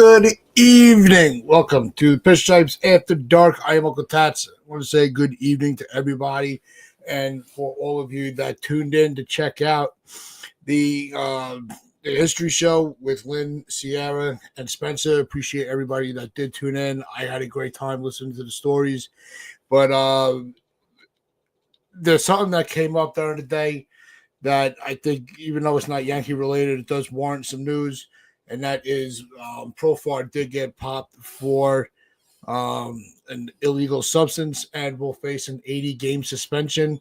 Good evening. Welcome to Pinstripes After Dark. I am Uncle Tats. I want to say good evening to everybody, and for all of you that tuned in to check out the history show with Lynn, Sierra, and Spencer. Appreciate everybody that did tune in. I had a great time listening to the stories, but there's something that came up during the day that I think, even though it's not Yankee related, it does warrant some news. And that is Profar did get popped for an illegal substance and will face an 80-game suspension.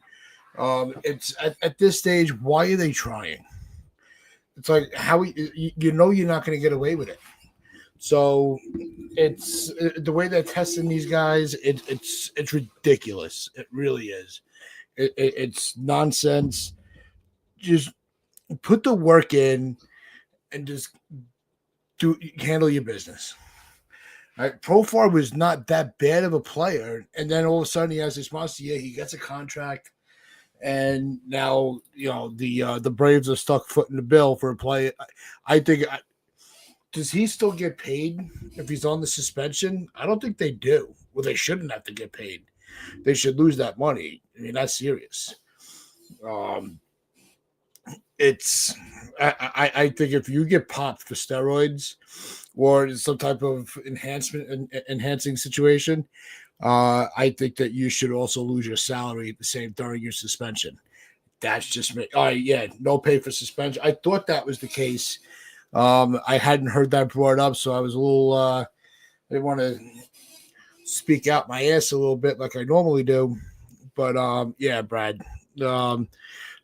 It's at this stage, why are they trying? It's like, how you know you're not going to get away with it. So it's the way they're testing these guys. It's ridiculous. It really is. It's nonsense. Just put the work in and just handle your business. Right? Profar was not that bad of a player, and then all of a sudden he has this monster year. He gets a contract, and now the Braves are stuck footing the bill for a play. I think. Does he still get paid if he's on the suspension? I don't think they do. Well, they shouldn't have to get paid. They should lose that money. I mean, that's serious. I think if you get popped for steroids or some type of enhancing situation, I think that you should also lose your salary at the same during your suspension. That's just me. Oh yeah, no pay for suspension. I thought that was the case. I hadn't heard that brought up, so I was a little. I didn't want to speak out my ass a little bit like I normally do, but yeah, Brad.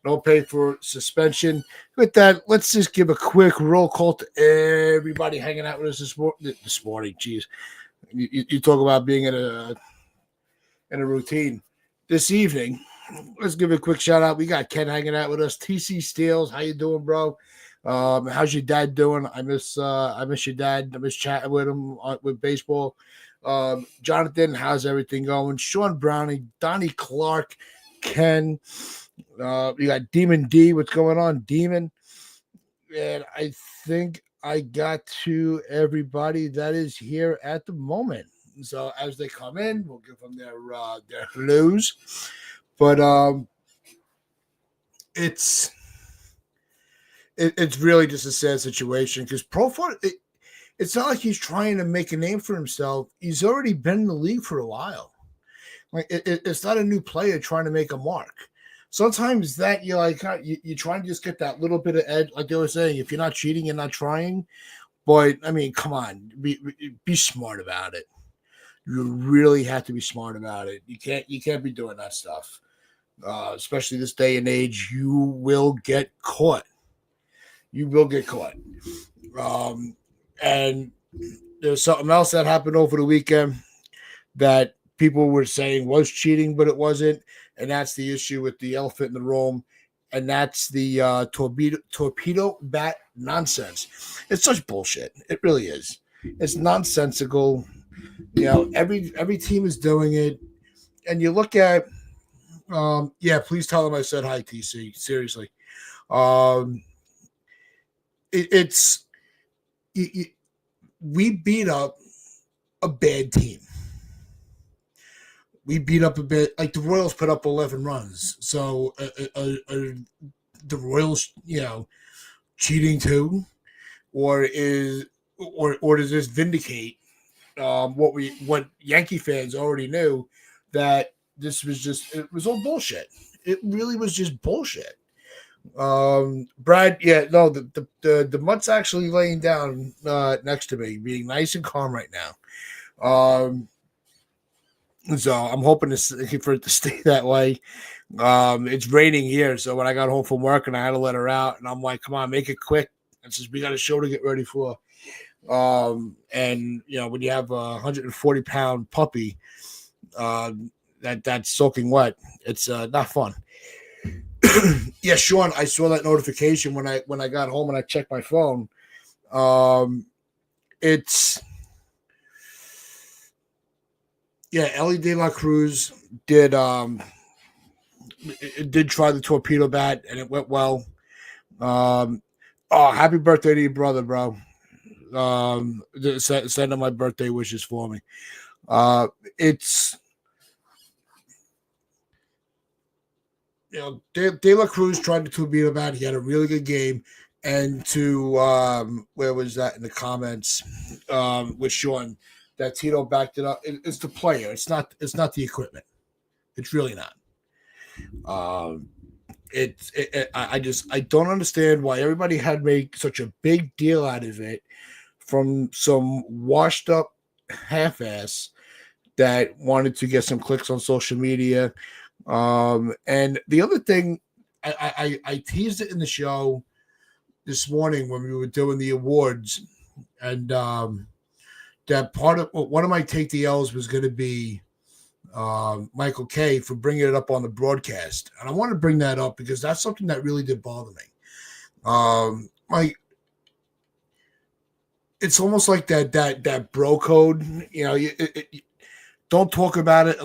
No pay for suspension. With that, let's just give a quick roll call to everybody hanging out with us this morning. Jeez, you talk about being in a routine. This evening, let's give a quick shout out. We got Ken hanging out with us. TC Steels, how you doing, bro? How's your dad doing? I miss your dad. I miss chatting with him with baseball. Jonathan, how's everything going? Sean Browning, Donnie Clark, Ken. We got Demon D. What's going on, Demon? And I think I got to everybody that is here at the moment. So as they come in, we'll give them their hellos. But it's really just a sad situation because Profar. It's not like he's trying to make a name for himself. He's already been in the league for a while. Like it's not a new player trying to make a mark. Sometimes that you're like you're trying to just get that little bit of edge, like they were saying. If you're not cheating, you're not trying. But I mean, come on, be smart about it. You really have to be smart about it. You can't be doing that stuff, especially this day and age. You will get caught. You will get caught. And there's something else that happened over the weekend that people were saying was cheating, but it wasn't. And that's the issue with the elephant in the room. And that's the torpedo bat nonsense. It's such bullshit. It really is. It's nonsensical. Every team is doing it. And you look at, yeah, please tell them I said hi, TC. Seriously. We beat up a bad team. We beat up a bit, like the Royals put up 11 runs. So the Royals, cheating too, or does this vindicate what Yankee fans already knew, that this was it was all bullshit. It really was just bullshit. Brad, yeah, no, the mutt's actually laying down next to me, being nice and calm right now. So I'm hoping for it to stay that way. It's raining here, so when I got home from work and I had to let her out, and I'm like, "Come on, make it quick." And says we got a show to get ready for. And when you have a 140-pound puppy, that's soaking wet, it's not fun. Yeah, Sean, I saw that notification when I got home and I checked my phone. It's. Yeah, Ellie De La Cruz did try the torpedo bat and it went well. Oh, happy birthday to your brother, bro. Send them my birthday wishes for me. It's De La Cruz tried to beat him out. He had a really good game, and to where was that in the comments with Sean that Tito backed it up. It's the player. It's not. It's not the equipment. It's really not. Um, I don't understand why everybody had made such a big deal out of it from some washed up half-ass that wanted to get some clicks on social media. And the other thing, I teased it in the show this morning when we were doing the awards, and that part of one of my take the L's was going to be Michael K for bringing it up on the broadcast, and I want to bring that up because that's something that really did bother me. It's almost like that bro code, don't talk about it,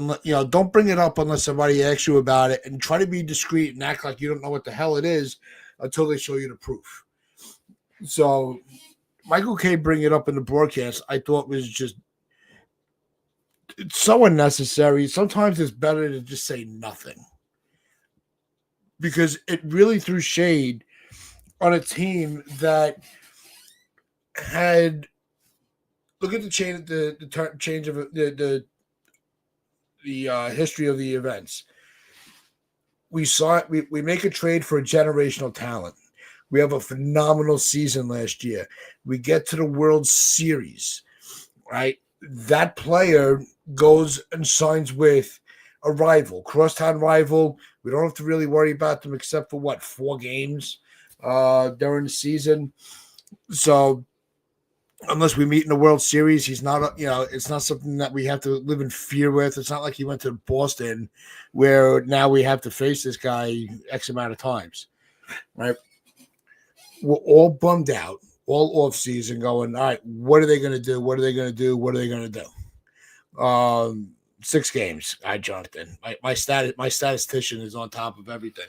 don't bring it up unless somebody asks you about it, and try to be discreet and act like you don't know what the hell it is until they show you the proof. So Michael K bringing it up in the broadcast, I thought was just it's so unnecessary. Sometimes it's better to just say nothing because it really threw shade on a team that had look at the change of the history of the events. We saw it. We make a trade for a generational talent. We have a phenomenal season last year. We get to the World Series, right? That player goes and signs with a rival, crosstown rival. We don't have to really worry about them except for 4 games during the season. So unless we meet in the World Series, he's not, it's not something that we have to live in fear with. It's not like he went to Boston where now we have to face this guy X amount of times, right? We're all bummed out all off season going, all right, what are they going to do? What are they going to do? What are they going to do? 6 games. All right, Jonathan, my statistician is on top of everything.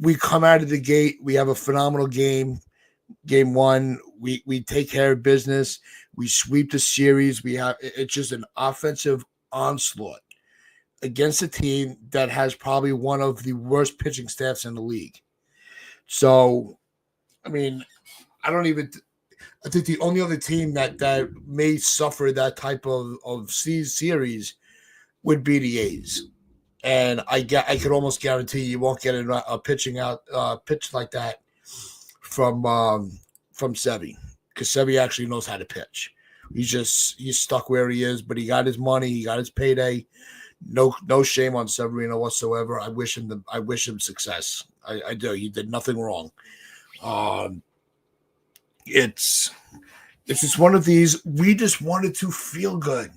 We come out of the gate. We have a phenomenal game. Game 1, we take care of business. We sweep the series. It's just an offensive onslaught against a team that has probably one of the worst pitching staffs in the league. So, I mean, I think the only other team that may suffer that type of series would be the A's. And I could almost guarantee you won't get a pitch like that from Sevy, because Sevy actually knows how to pitch. He's stuck where he is, but he got his money, he got his payday. No shame on Severino whatsoever. I wish him success. I do. He did nothing wrong. It's just one of these. We just wanted to feel good,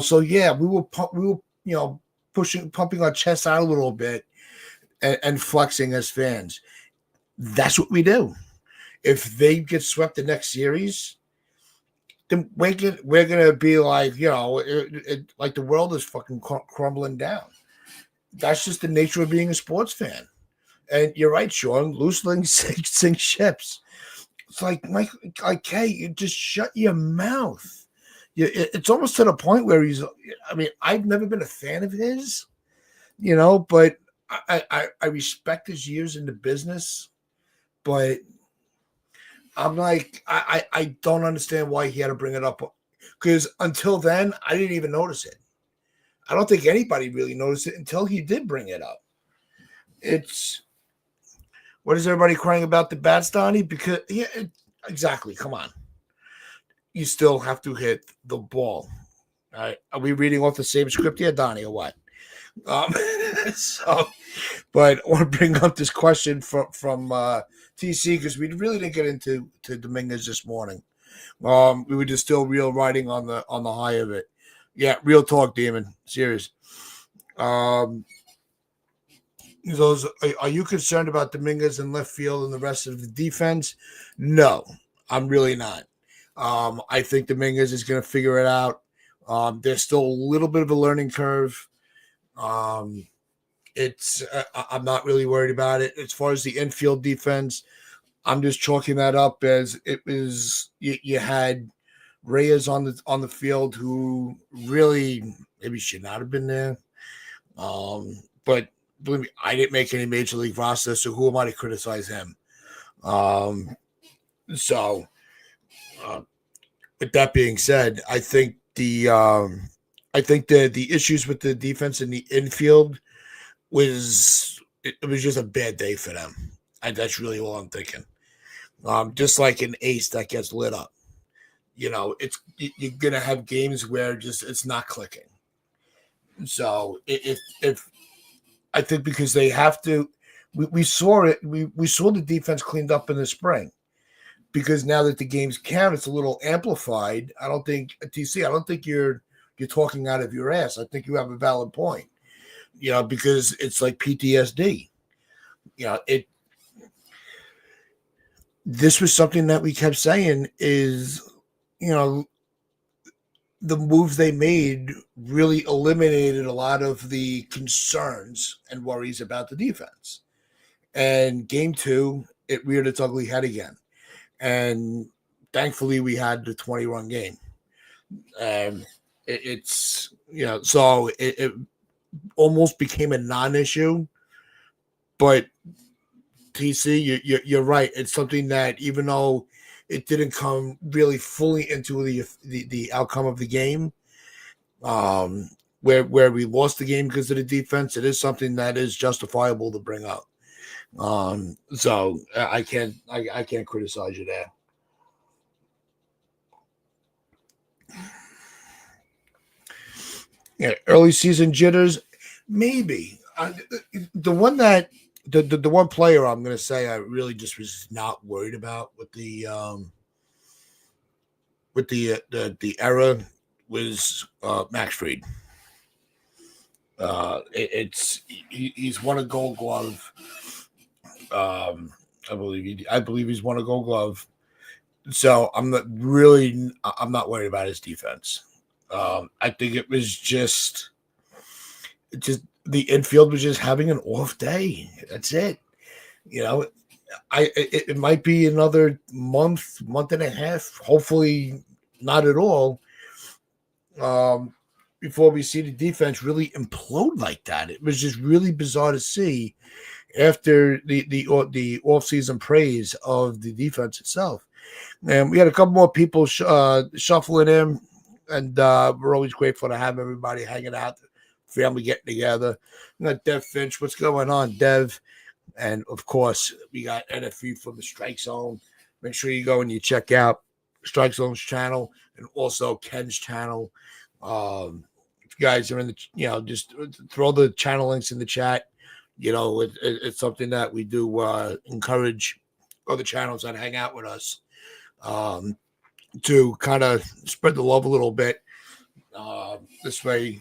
So yeah, we were pumping our chests out a little bit and flexing as fans. That's what we do. If they get swept the next series, then we're gonna be like, like the world is fucking crumbling down. That's just the nature of being a sports fan. And you're right, Sean. Looseling sink ships. It's like Mike, hey, you just shut your mouth. It's almost to the point where I've never been a fan of his, but I respect his years in the business, but I'm like, I don't understand why he had to bring it up, because until then, I didn't even notice it. I don't think anybody really noticed it until he did bring it up. What is everybody crying about the bats, Donnie? Because, exactly. Come on. You still have to hit the ball. All right. Are we reading off the same script here, Donnie, or what? But I want to bring up this question from TC, because we really didn't get into Dominguez this morning. We were just still real riding on the high of it. Yeah, real talk, Demon. Serious. Are you concerned about Dominguez in left field and the rest of the defense? No, I'm really not. I think Dominguez is going to figure it out. There's still a little bit of a learning curve. I'm not really worried about it. As far as the infield defense, I'm just chalking that up as it was. You had Reyes on the field who really maybe should not have been there. But believe me, I didn't make any major league roster, so who am I to criticize him? So with that being said, I think that the issues with the defense in the infield it was just a bad day for them. And that's really all I'm thinking. Just like an ace that gets lit up. You're gonna have games where just it's not clicking. So if I think because they have to, we saw it. We saw the defense cleaned up in the spring because now that the games count, it's a little amplified. I don't think TC. I don't think you're talking out of your ass. I think you have a valid point. Because it's like PTSD. This was something that we kept saying is, the moves they made really eliminated a lot of the concerns and worries about the defense. And game 2, it reared its ugly head again. And thankfully we had the 20-run game. And so it almost became a non-issue, but TC, you're right. It's something that even though it didn't come really fully into the outcome of the game, where we lost the game because of the defense, it is something that is justifiable to bring up. So I can't criticize you there. Yeah, early season jitters, maybe. The one player I'm going to say I really just was not worried about with the era was Max Fried. He's won a Gold Glove. I believe he's won a Gold Glove. So I'm not worried about his defense. I think it was just the infield was just having an off day. That's it. It might be another month and a half, hopefully not at all, before we see the defense really implode like that. It was just really bizarre to see after the offseason praise of the defense itself. And we had a couple more people shuffling in, and we're always grateful to have everybody hanging out, family getting together. We got Dev Finch. What's going on, Dev? And of course, we got NFE from the Strike Zone. Make sure you go and you check out Strike Zone's channel and also Ken's channel. If you guys are in the, just throw the channel links in the chat. It's something that we do encourage other channels that hang out with us to kind of spread the love a little bit. This way,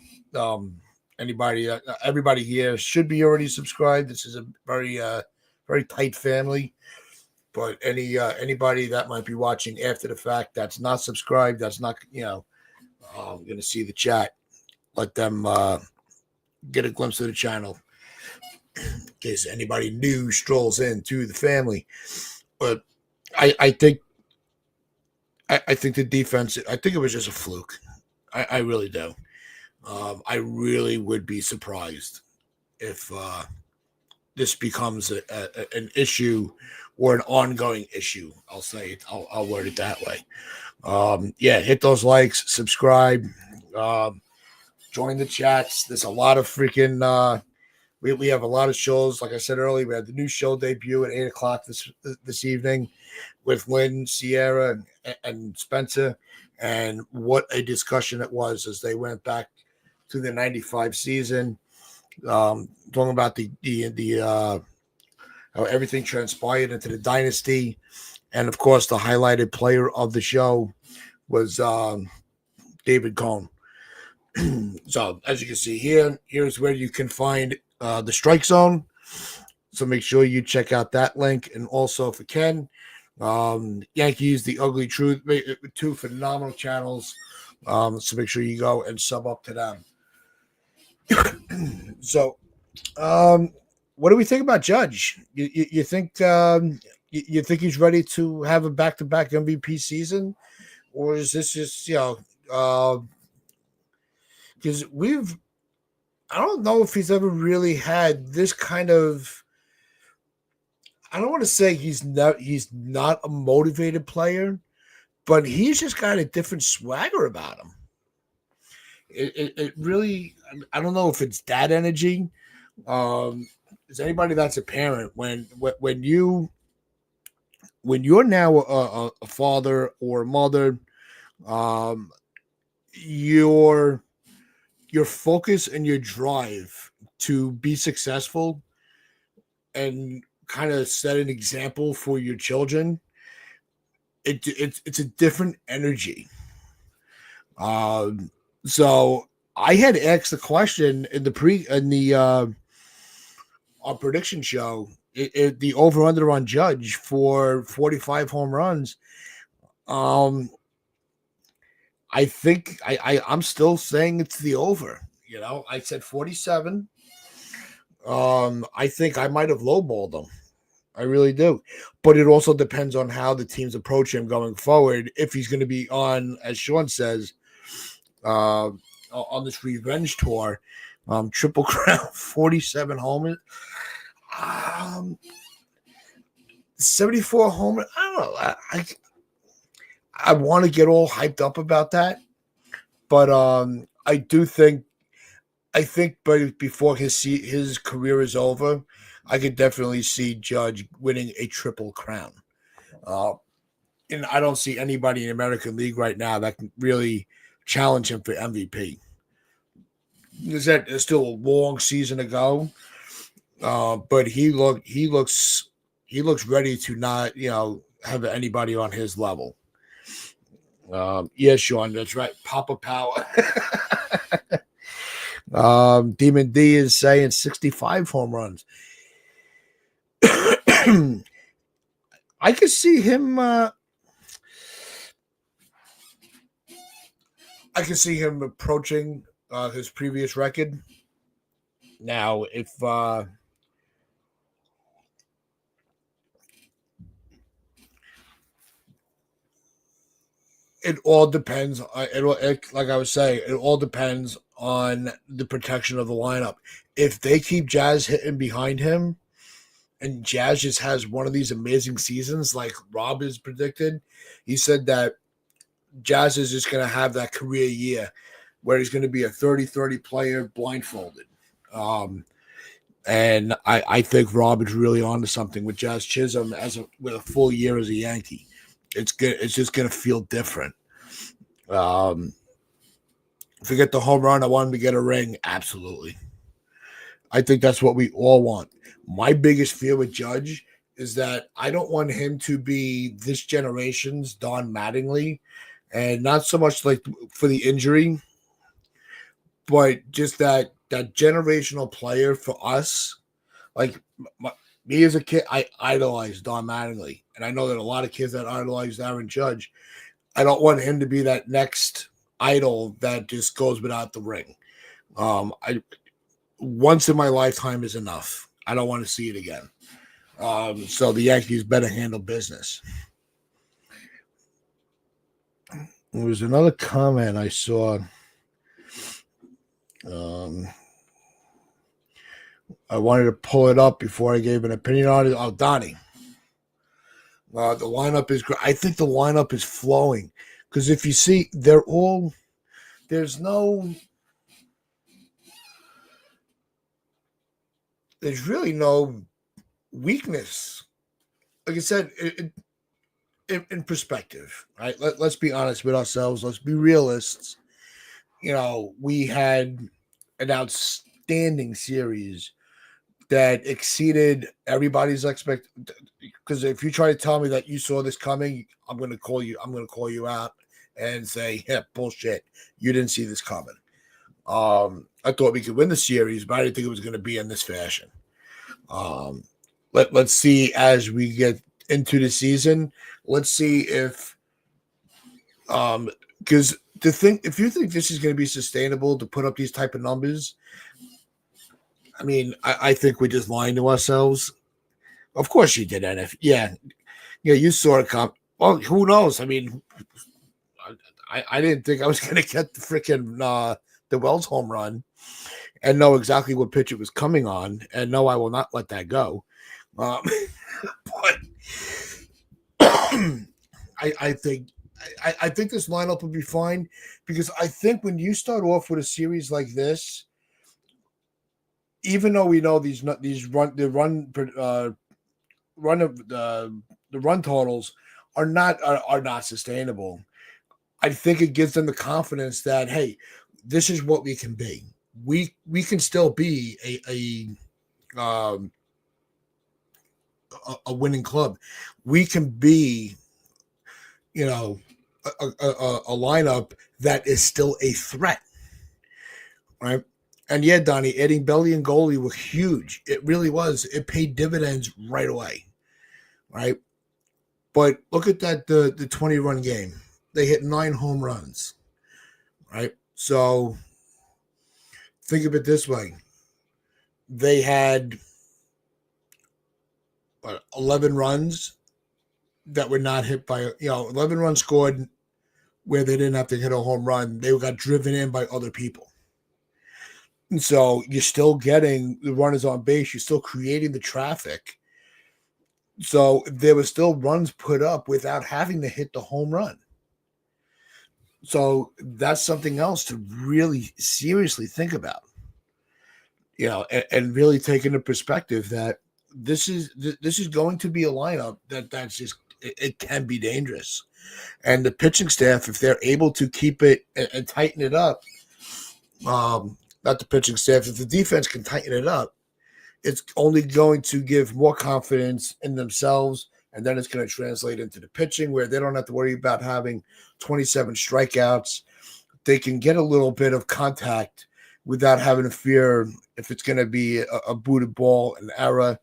everybody here should be already subscribed. This is a very very tight family, but anybody that might be watching after the fact that's not subscribed, that's not going to see the chat, let them get a glimpse of the channel in case anybody new strolls into the family. But I think the defense, I think it was just a fluke. I really do. I really would be surprised if this becomes an issue or an ongoing issue. I'll word it that way. Hit those likes, subscribe, join the chats. There's a lot of freaking. We have a lot of shows. Like I said earlier, we had the new show debut at 8:00 this evening with Lynn, Sierra, and Spencer. And what a discussion it was as they went back to the 95 season, talking about how everything transpired into the dynasty. And of course, the highlighted player of the show was David Cone. So as you can see here's where you can find the Strike Zone. So make sure you check out that link. And also for Ken, Yankees, The Ugly Truth, 2 phenomenal channels. So make sure you go and sub up to them. So What do we think about Judge? You think you think he's ready to have a back-to-back MVP season, or is this just because we've I don't know if he's ever really had this kind of. I don't want to say he's not a motivated player, but he's just got a different swagger about him. It really I don't know if it's that energy. Is anybody that's a parent when you're now a father or a mother, um, your your focus and your drive to be successful and kind of set an example for your children, it's a different energy. Um, so I had asked the question in the our prediction show, the over under on Judge for 45 home runs. Um, I think I'm still saying it's the over. I said 47. I think I might have lowballed him. I really do. But it also depends on how the teams approach him going forward. If he's going to be on, as Sean says, on this revenge tour, Triple Crown, 47 homers, um, 74 homers. I don't know. I want to get all hyped up about that, but I think, but before his career is over, I could definitely see Judge winning a Triple Crown. Uh, and I don't see anybody in the American League right now that can really challenge him for MVP. There's still a long season to go, but he looks ready to not have anybody on his level. Yeah, Sean, that's right. Papa Power. Demon D is saying 65 home runs. I could see him. I can see him approaching his previous record. Now, if it all depends, like I was saying, it all depends on the protection of the lineup. If they keep Jazz hitting behind him, and Jazz just has one of these amazing seasons, like Rob has predicted, he said that Jazz is just going to have that career year where he's going to be a 30-30 player blindfolded. And I think Rob is really onto something with Jazz Chisholm with a full year as a Yankee. It's good. It's just going to feel different. Forget the home run. I want him to get a ring. Absolutely. I think that's what we all want. My biggest fear with Judge is that I don't want him to be this generation's Don Mattingly, and not so much like for the injury, but just that generational player for us. Like me as a kid, I idolized Don Mattingly, and I know that a lot of kids that idolize Aaron Judge. I don't want him to be that next idol that just goes without the ring. I once in my lifetime is enough. I don't want to see it again. So the Yankees better handle business. There was another comment I saw. I wanted to pull it up before I gave an opinion on it. Oh, Donnie. The lineup is great. I think the lineup is flowing because if you see, there's really no weakness. Like I said, in perspective, right? Let's be honest with ourselves. Let's be realists. We had an outstanding series that exceeded everybody's expect. Because if you try to tell me that you saw this coming, I'm going to call you. I'm going to call you out and say, "Yeah, bullshit. You didn't see this coming." I thought we could win the series, but I didn't think it was going to be in this fashion. Let's see as we get into the season. Let's see if because if you think this is going to be sustainable to put up these type of numbers, I mean, I think we're just lying to ourselves. Of course you did, NF. Yeah, you saw it come. Well, who knows? I mean, I didn't think I was going to get the freaking the Wells home run and know exactly what pitch it was coming on, and no, I will not let that go. Um, but I think I think this lineup will be fine because I think when you start off with a series like this, even though we know these run of the run totals are not sustainable. I think it gives them the confidence that hey, this is what we can be. We can still be a winning club. We can be, you know, a lineup that is still a threat, right? And yeah, Donnie, adding Belly and goalie was huge. It really was. It paid dividends right away, right? But look at that the 20-run game. They hit 9 home runs, right? So think of it this way: they had 11 runs that were not hit by 11 runs scored where they didn't have to hit a home run. They got driven in by other people. And so you're still getting the runners on base. You're still creating the traffic. So there were still runs put up without having to hit the home run. So that's something else to really seriously think about, and really take into perspective that this is going to be a lineup that's just it can be dangerous. And the pitching staff, if they're able to keep it and tighten it up, not the pitching staff, if the defense can tighten it up, it's only going to give more confidence in themselves. And then it's going to translate into the pitching where they don't have to worry about having 27 strikeouts. They can get a little bit of contact without having to fear if it's going to be a booted ball, an error.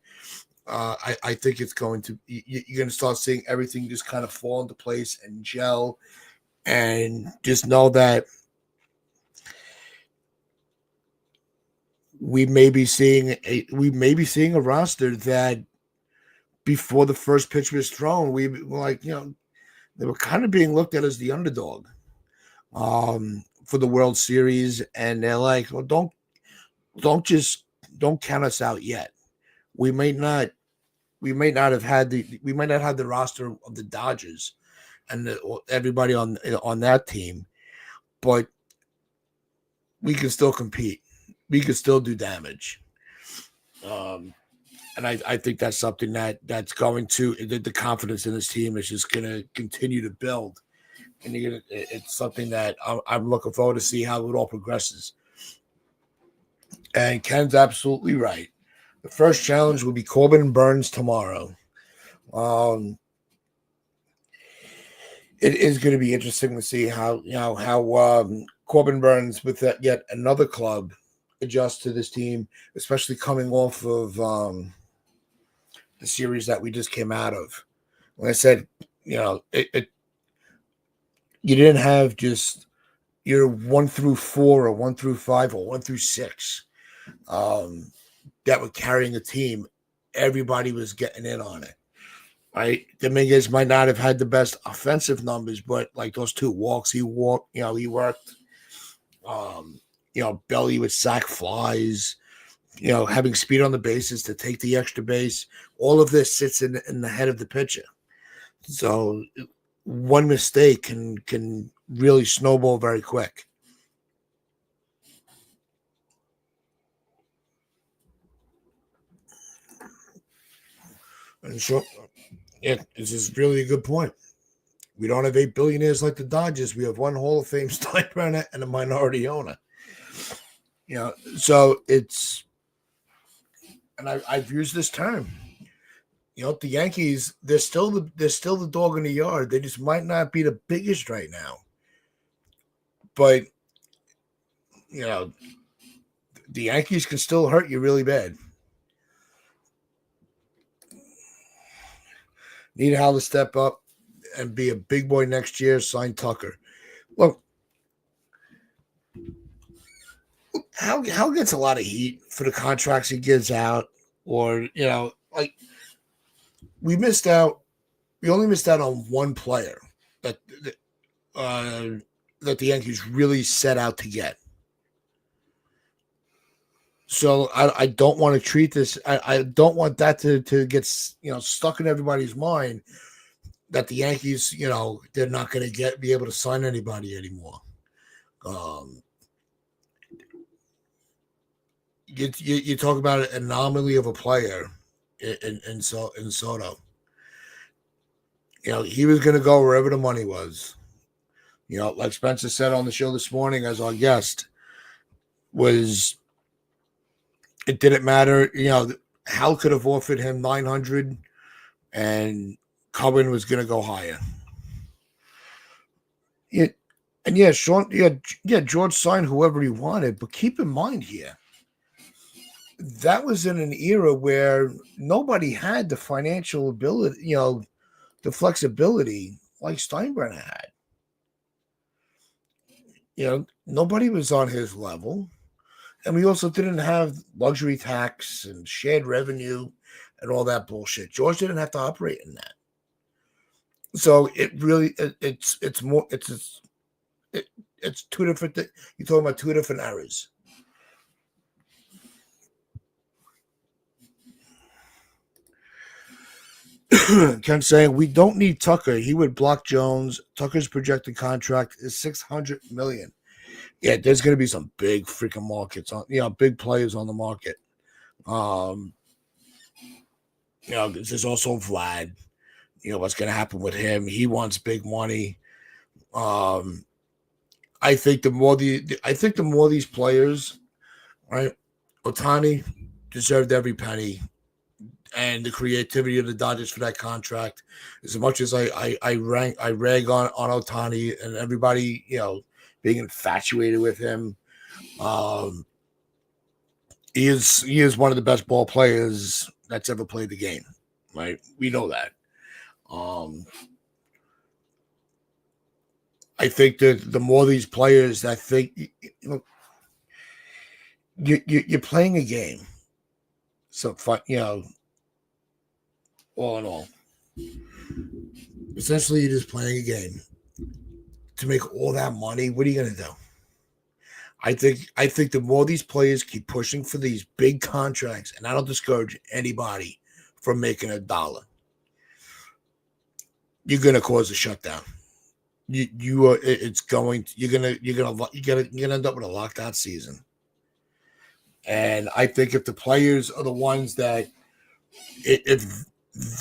I think it's going to, you're going to start seeing everything just kind of fall into place and gel, and just know that we may be seeing a roster that before the first pitch was thrown, we were like, they were kind of being looked at as the underdog for the World Series, and they're like, well, don't count us out yet. We might not have the roster of the Dodgers and everybody on that team, but we can still compete. We can still do damage. And I think that's something that's going to the confidence in this team is just going to continue to build, and it's something that I'm looking forward to see how it all progresses. And Ken's absolutely right. The first challenge will be Corbin Burns tomorrow. It is going to be interesting to see how Corbin Burns with that yet another club adjusts to this team, especially coming off of the series that we just came out of. Like I said, you didn't have just your 1 through 4 or 1 through 5 or 1 through 6 that were carrying the team. Everybody was getting in on it. Right, Dominguez might not have had the best offensive numbers, but like those 2 walks, he worked. Belly with sack flies. Having speed on the bases to take the extra base. All of this sits in the head of the pitcher. So one mistake can really snowball very quick. And so, this is really a good point. We don't have 8 billionaires like the Dodgers. We have 1 Hall of Fame Steinbrenner and a minority owner. So it's, and I've used this term. The Yankees, they're still the dog in the yard. They just might not be the biggest right now. But the Yankees can still hurt you really bad. Need Hal to step up and be a big boy next year. Sign Tucker. Look, Hal gets a lot of heat for the contracts he gives out, or like we missed out. We only missed out on one player that uh, that the Yankees really set out to get. So I don't want to treat this. I don't want that to get stuck in everybody's mind that the Yankees, they're not going to be able to sign anybody anymore. Um, you talk about an anomaly of a player in Soto. He was going to go wherever the money was. Like Spencer said on the show this morning as our guest, was it didn't matter. Hal could have offered him 900, and Cohen was going to go higher. And Sean, George signed whoever he wanted, but keep in mind here, that was in an era where nobody had the financial ability, the flexibility like Steinbrenner had. Nobody was on his level. And we also didn't have luxury tax and shared revenue and all that bullshit. George didn't have to operate in that. So it really, it's two different things. You're talking about two different eras. Ken saying we don't need Tucker. He would block Jones. Tucker's projected contract is $600 million. Yeah, there's going to be some big freaking markets on, big players on the market. There's also Vlad. What's going to happen with him? He wants big money. I think the more these players, right? Ohtani deserved every penny, and the creativity of the Dodgers for that contract. As much as I rag on Ohtani and everybody, being infatuated with him. He is one of the best ball players that's ever played the game, right? We know that. I think that the more these players that think, you're playing a game. So fun, all in all, essentially you're just playing a game. To make all that money, what are you going to do? I think the more these players keep pushing for these big contracts, and I don't discourage anybody from making $1, you're going to cause a shutdown. You're gonna end up with a lockdown season. And I think if the players are the ones that, if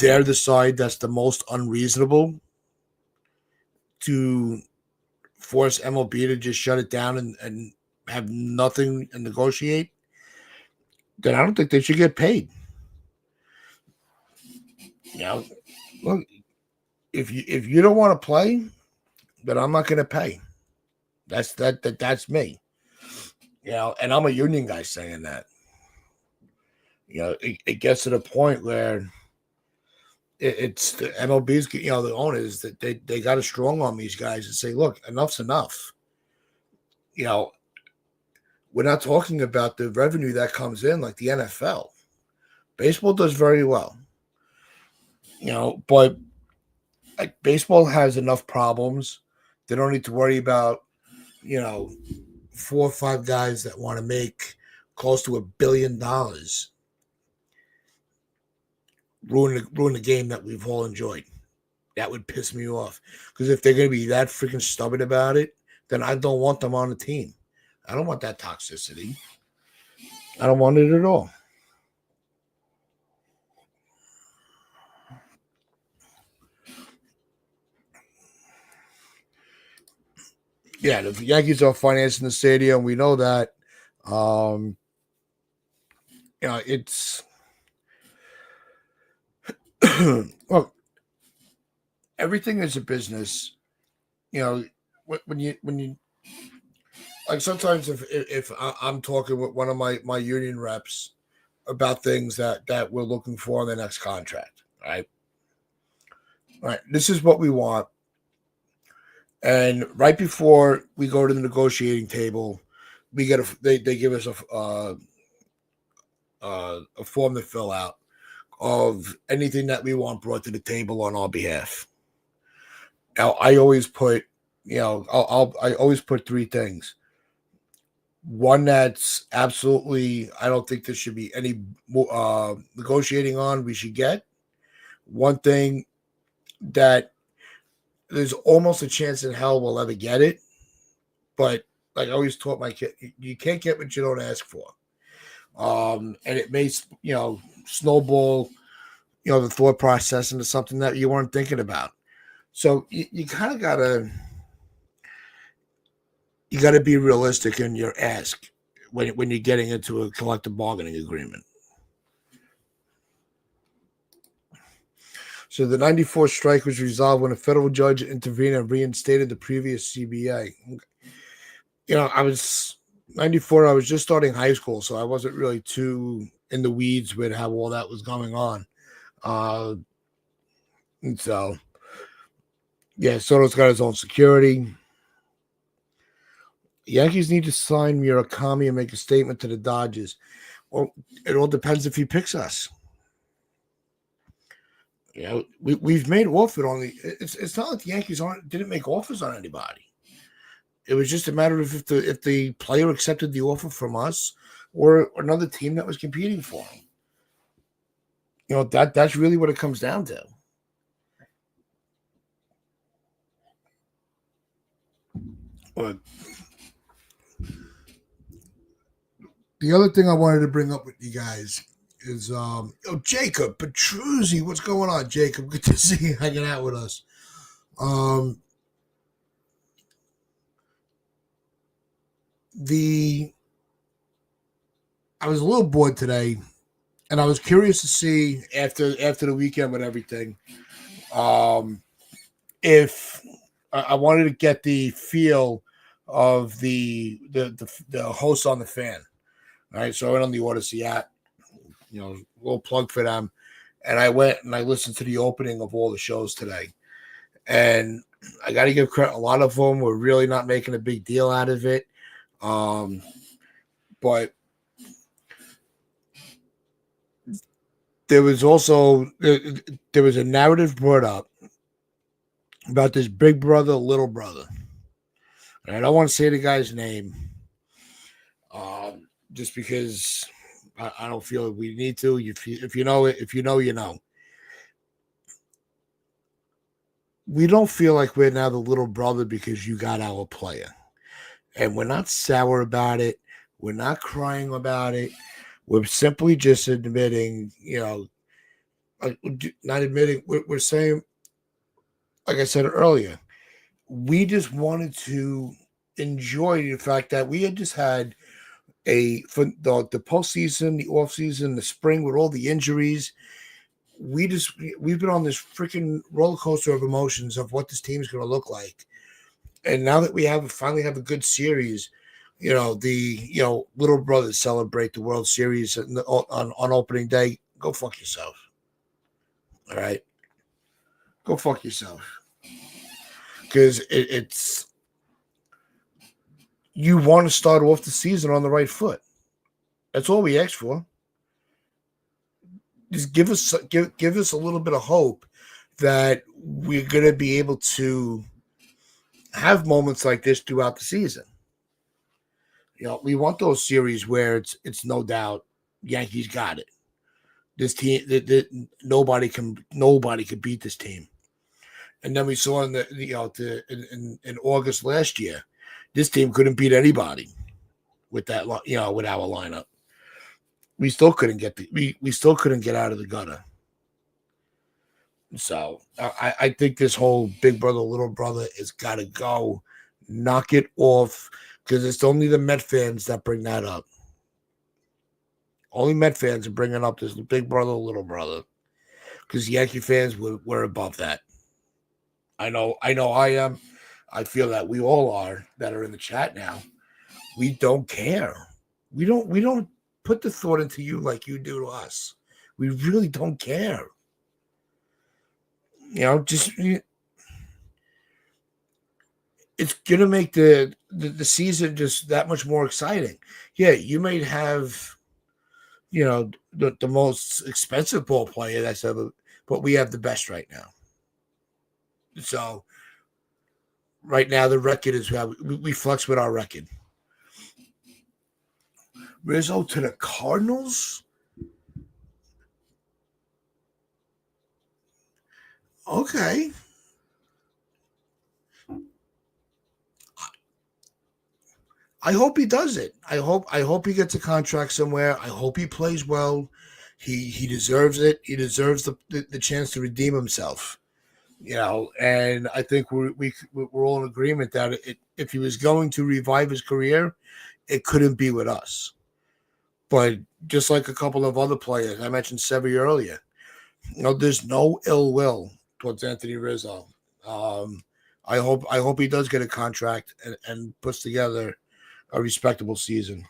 they're the side that's the most unreasonable to force MLB to just shut it down and have nothing and negotiate, then I don't think they should get paid. Look, if you don't want to play, then I'm not going to pay. That's me. And I'm a union guy saying that. It gets to the point where it's the MLB's, the owners that they got to strong on these guys and say, look, enough's enough. We're not talking about the revenue that comes in like the NFL. Baseball does very well. But like baseball has enough problems. They don't need to worry about, 4 or 5 guys that want to make close to $1 billion. Ruin the game that we've all enjoyed. That would piss me off. Because if they're going to be that freaking stubborn about it, then I don't want them on the team. I don't want that toxicity. I don't want it at all. Yeah, the Yankees are financing the stadium. We know that. It's well, everything is a business. When you like sometimes if I'm talking with one of my union reps about things that we're looking for in the next contract, right? Right. This is what we want. And right before we go to the negotiating table, we get they give us a form to fill out of anything that we want brought to the table on our behalf. Now, I always put, I always put three things. One that's absolutely, I don't think there should be any negotiating on. We should get one thing that there's almost a chance in hell we'll ever get it, but like I always taught my kid, you can't get what you don't ask for. And it may, snowball, the thought process into something that you weren't thinking about. So you kind of gotta be realistic in your ask when you're getting into a collective bargaining agreement. So the 94 strike was resolved when a federal judge intervened and reinstated the previous CBA. I was 94. I was just starting high school, so I wasn't really too in the weeds with how all that was going on. And so, yeah, Soto's got his own security. Yankees need to sign Murakami and make a statement to the Dodgers. Well, it all depends if he picks us. We've made offer on the. It's not like the Yankees didn't make offers on anybody. It was just a matter of if the player accepted the offer from us or another team that was competing for him. That's really what it comes down to. But the other thing I wanted to bring up with you guys is Jacob Petruzzi. What's going on, Jacob? Good to see you hanging out with us. I was a little bored today, and I was curious to see after the weekend with everything, if I wanted to get the feel of the host on the Fan. All right, so I went on the Odyssey app, a little plug for them, and I went and I listened to the opening of all the shows today, and I got to give credit. A lot of them were really not making a big deal out of it, but there was also there was a narrative brought up about this big brother, little brother. And I don't want to say the guy's name, just because I don't feel like we need to. If you know it, if you know, you know. We don't feel like we're now the little brother because you got our player. And we're not sour about it. We're not crying about it. We're simply just admitting, not admitting, we're saying, like I said earlier, we just wanted to enjoy the fact that we had just had for the postseason, the offseason, the spring with all the injuries. We've been on this freaking roller coaster of emotions of what this team is going to look like. And now that we finally have a good series, the little brothers celebrate the World Series on opening day. Go fuck yourself. All right, go fuck yourself. Because it's you want to start off the season on the right foot. That's all we ask for. Just give us a little bit of hope that we're going to be able to have moments like this throughout the season. We want those series where it's no doubt Yankees got it. This team, nobody can beat this team. And then we saw in in August last year, this team couldn't beat anybody with that with our lineup. We still couldn't get we still couldn't get out of the gutter. So I think this whole big brother, little brother has got to go. Knock it off, because it's only the Met fans that bring that up. Only Met fans are bringing up this big brother, little brother, because Yankee fans were above that. I know I am. I feel that we all are that are in the chat now. We don't care. We don't put the thought into you like you do to us. We really don't care. Just it's gonna make the season just that much more exciting. Yeah, you might have the most expensive ball player that's ever, but we have the best right now. So right now the record is how we flex with our record. Rizzo to the Cardinals. Okay. I hope he does it. I hope he gets a contract somewhere. I hope he plays well. He deserves it. He deserves the chance to redeem himself. And I think we're all in agreement that if he was going to revive his career, it couldn't be with us. But just like a couple of other players, I mentioned Sevy earlier, there's no ill will towards Anthony Rizzo. I hope he does get a contract and puts together a respectable season.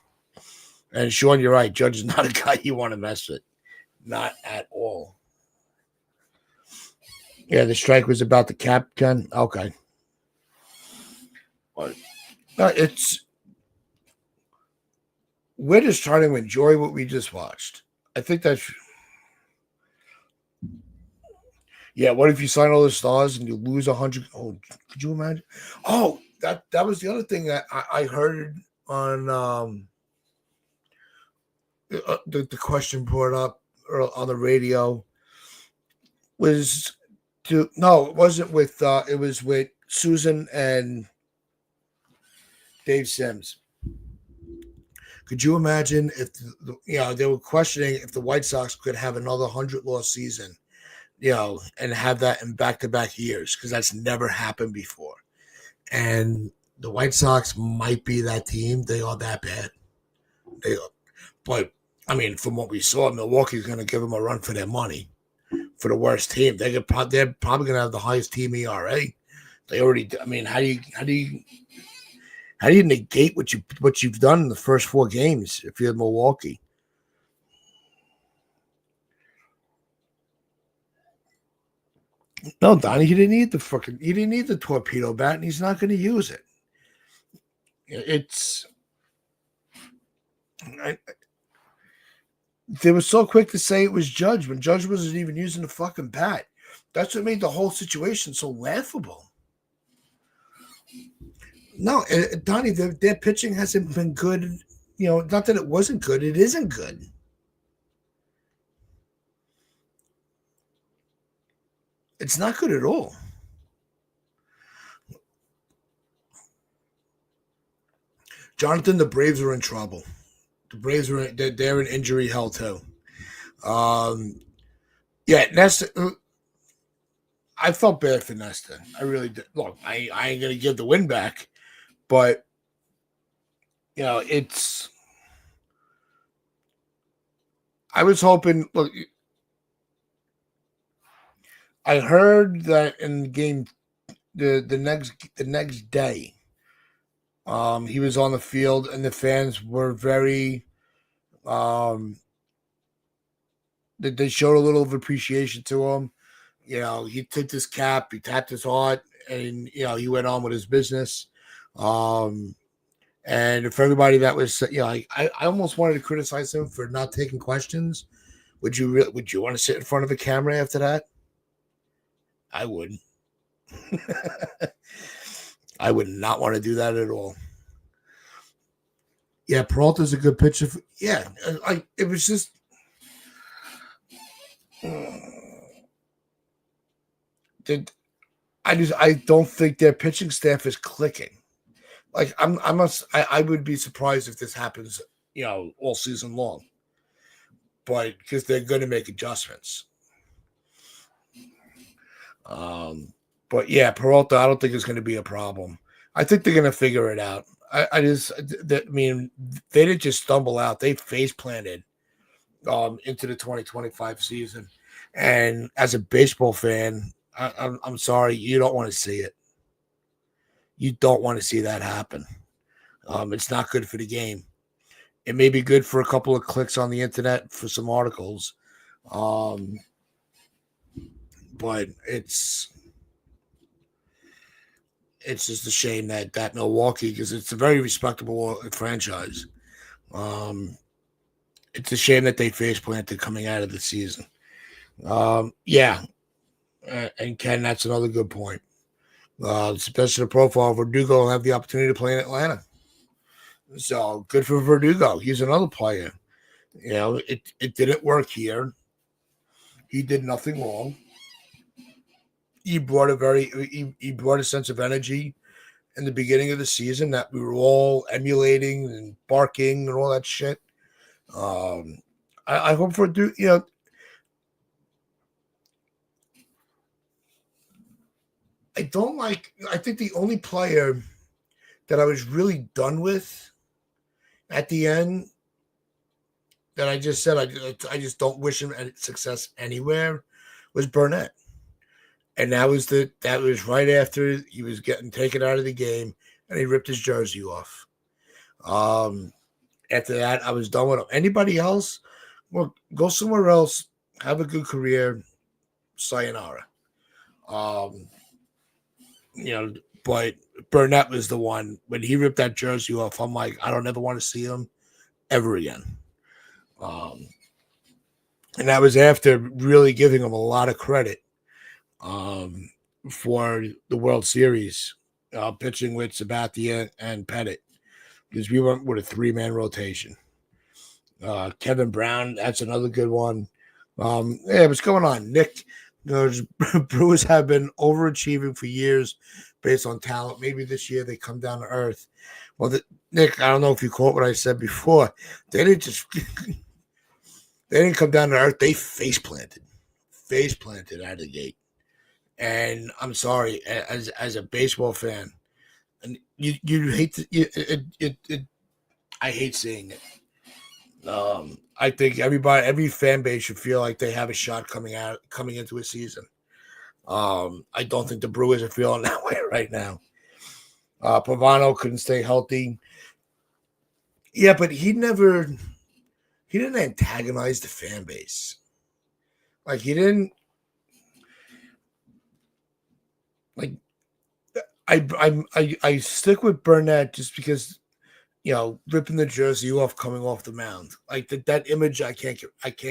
And Sean, you're right. Judge is not a guy you want to mess with. Not at all. Yeah, the strike was about the cap, Ken. Okay. But we're just trying to enjoy what we just watched. I think that's what if you sign all the stars and you lose 100? Oh, could you imagine? Oh, that was the other thing that I heard on the question brought up on the radio was it wasn't with it was with Susan and Dave Sims. Could you imagine if they were questioning if the White Sox could have another 100-loss season, and have that in back-to-back years, because that's never happened before. And the White Sox might be that team. They are that bad. They are. But, I mean, from what we saw, Milwaukee's going to give them a run for their money. For the worst team, they're probably going to have the highest team ERA. They already. I mean, how do you negate what you've done in the first 4 games if you're Milwaukee? No, Donnie, he didn't need the torpedo bat, and he's not going to use it. They were so quick to say it was Judge when Judge wasn't even using the fucking bat. That's what made the whole situation so laughable. No, Donnie, their pitching hasn't been good. Not that it wasn't good. It isn't good. It's not good at all. Jonathan, the Braves are in trouble. The Braves they're in injury hell too. Nesta. I felt bad for Nesta. I really did. Look, I ain't gonna give the win back, but it's. I was hoping. Look, I heard that in the game, the next day, he was on the field and the fans were very. They showed a little of appreciation to him. He took his cap, he tapped his heart, and he went on with his business. And for everybody that was, I almost wanted to criticize him for not taking questions. Would you want to sit in front of a camera after that? I wouldn't. I would not want to do that at all. Yeah, Peralta's a good pitcher. It was just. I don't think their pitching staff is clicking. Like I would be surprised if this happens, all season long. But because they're going to make adjustments. But yeah, Peralta, I don't think it's going to be a problem. I think they're going to figure it out. I mean, they didn't just stumble out; they face planted into the 2025 season. And as a baseball fan, I'm sorry, you don't want to see it. You don't want to see that happen. It's not good for the game. It may be good for a couple of clicks on the internet for some articles, but it's just a shame that Milwaukee, because it's a very respectable franchise. It's a shame that they face planted coming out of the season. Yeah, and Ken, that's another good point. Especially the profile of Verdugo will have the opportunity to play in Atlanta. So good for Verdugo. He's another player. It didn't work here. He did nothing wrong. He brought he brought a sense of energy in the beginning of the season that we were all emulating and barking and all that shit. I hope for I think the only player that I was really done with at the end that I just said I just don't wish him success anywhere was Burnett. And that was right after he was getting taken out of the game and he ripped his jersey off. After that, I was done with him. Anybody else? Well, go somewhere else, have a good career, sayonara. But Burnett was the one when he ripped that jersey off. I'm like, I don't ever want to see him ever again. And that was after really giving him a lot of credit for the World Series, pitching with Sabathia and Pettit, because we went with a 3-man rotation. Kevin Brown, that's another good one. Yeah, what's going on, Nick? Brewers have been overachieving for years based on talent. Maybe this year they come down to earth. Well, Nick, I don't know if you caught what I said before. They didn't just they didn't come down to earth. They face planted out of the gate. And I'm sorry, as a baseball fan, and you hate I hate seeing it. I think every fan base should feel like they have a shot coming into a season. I don't think the Brewers are feeling that way right now. Pavano couldn't stay healthy. Yeah, but he didn't antagonize the fan base. Like he didn't. Like I stick with Burnett just because. Ripping the jersey off, coming off the mound, like that image, I can't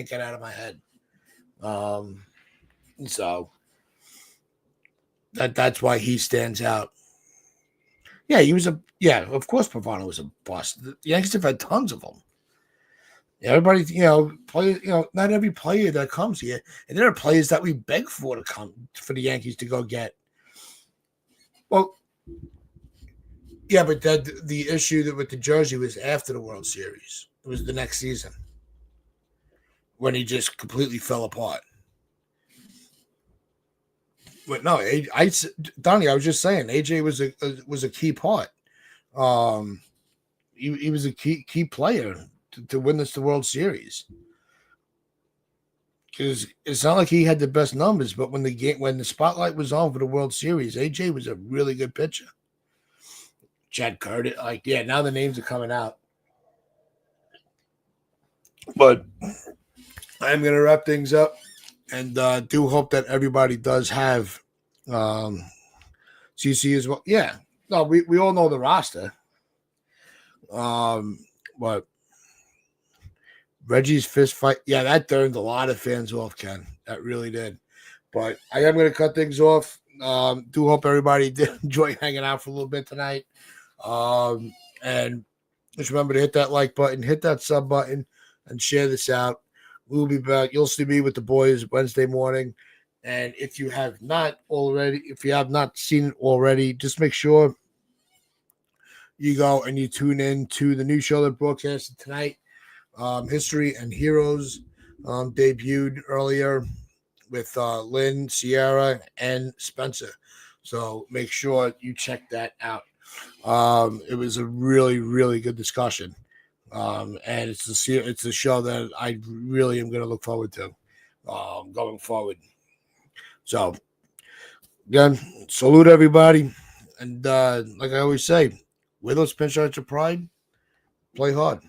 get out of my head. So that's why he stands out. Yeah, of course, Pavano was a bust. The Yankees have had tons of them. Everybody, not every player that comes here, and there are players that we beg for to come for the Yankees to go get. Well. Yeah, but the issue with the jersey was after the World Series. It was the next season when he just completely fell apart. But no, Donnie, I was just saying, AJ was a key part. He was a key player to win the World Series. Because it's not like he had the best numbers, but when the spotlight was on for the World Series, AJ was a really good pitcher. Chad Curtis, now the names are coming out. But I'm going to wrap things up and do hope that everybody does have CC as well. Yeah. No, we all know the roster. But Reggie's fist fight, yeah, that turned a lot of fans off, Ken. That really did. But I am going to cut things off. Do hope everybody did enjoy hanging out for a little bit tonight. And just remember to hit that like button, hit that sub button, and share this out. We'll be back. You'll see me with the boys Wednesday morning. And if you have not seen it already, just make sure you go and you tune in to the new show that broadcasted tonight. History and Heroes debuted earlier with Lynn, Sierra, and Spencer. So make sure you check that out. It was a really, really good discussion. And it's a show that I really am going to look forward to going forward. So, again, salute everybody. And like I always say, wear those pinstripes of pride, play hard.